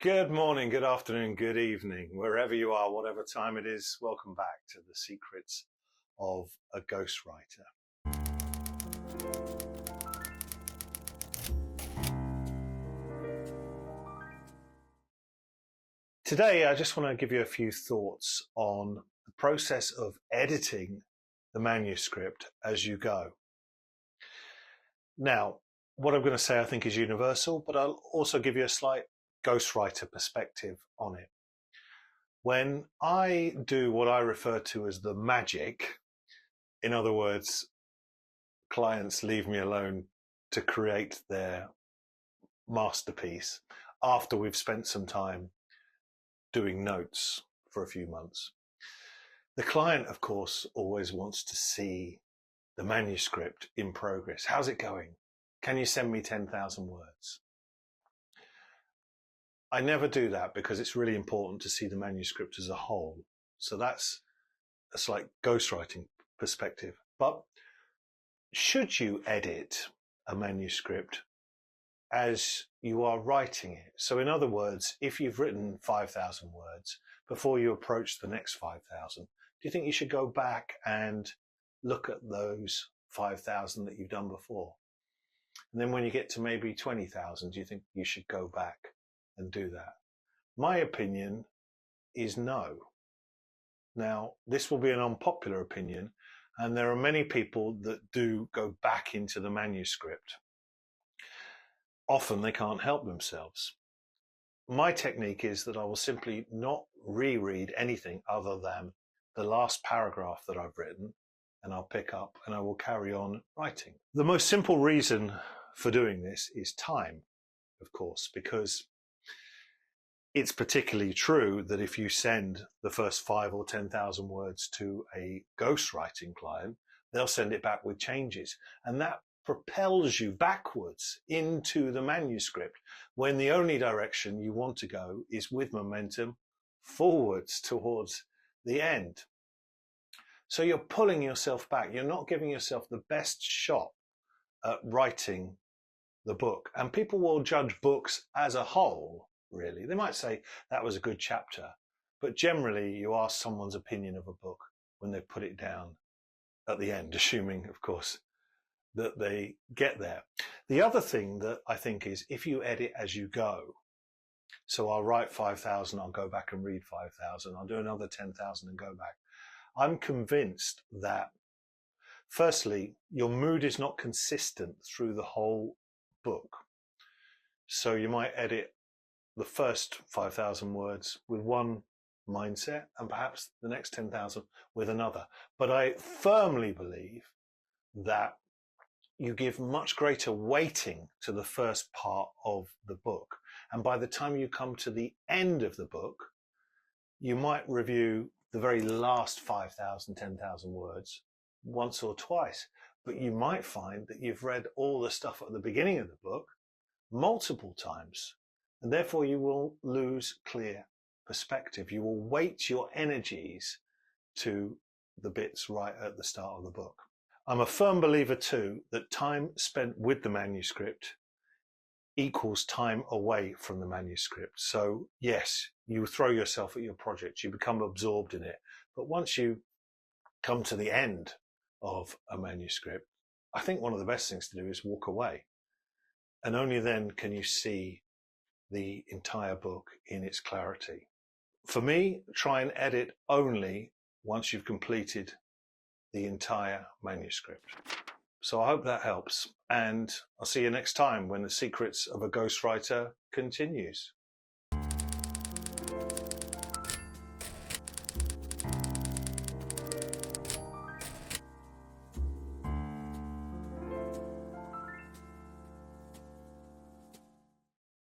Good morning, good afternoon, good evening, wherever you are, whatever time it is. Welcome back to the secrets of a ghostwriter. Today, I just want to give you a few thoughts on the process of editing the manuscript as you go. Now, what I'm going to say I think is universal, but I'll also give you a slight ghostwriter perspective on it. When I do what I refer to as the magic, in other words, clients leave me alone to create their masterpiece after we've spent some time doing notes for a few months. The client, of course, always wants to see the manuscript in progress. How's it going? Can you send me 10,000 words? I never do that because it's really important to see the manuscript as a whole. So that's a slight ghostwriting perspective. But should you edit a manuscript as you are writing it? So in other words, if you've written 5,000 words before you approach the next 5,000, do you think you should go back and look at those 5,000 that you've done before? And then when you get to maybe 20,000, do you think you should go back and do that? My opinion is no. Now, this will be an unpopular opinion, and there are many people that do go back into the manuscript. Often they can't help themselves. My technique is that I will simply not reread anything other than the last paragraph that I've written, and I'll pick up and I will carry on writing. The most simple reason for doing this is time, of course, because it's particularly true that if you send the first 5 or 10,000 words to a ghostwriting client, they'll send it back with changes. And that propels you backwards into the manuscript when the only direction you want to go is with momentum forwards towards the end. So you're pulling yourself back. You're not giving yourself the best shot at writing the book. And people will judge books as a whole. Really, they might say that was a good chapter, but generally you ask someone's opinion of a book when they put it down at the end, assuming, of course, that they get there. The other thing that I think is if you edit as you go, so I'll write 5,000, I'll go back and read 5,000, I'll do another 10,000 and go back. I'm convinced that, firstly, your mood is not consistent through the whole book. So you might edit the first 5,000 words with one mindset and perhaps the next 10,000 with another. But I firmly believe that you give much greater weighting to the first part of the book. And by the time you come to the end of the book, you might review the very last 5,000, 10,000 words once or twice. But you might find that you've read all the stuff at the beginning of the book multiple times. And therefore you will lose clear perspective. You will weight your energies to the bits right at the start of the book. I'm a firm believer too that time spent with the manuscript equals time away from the manuscript. So yes, you throw yourself at your project, you become absorbed in it. But once you come to the end of a manuscript, I think one of the best things to do is walk away. And only then can you see the entire book in its clarity. For me, try and edit only once you've completed the entire manuscript. So I hope that helps, and I'll see you next time when the secrets of a ghostwriter continues.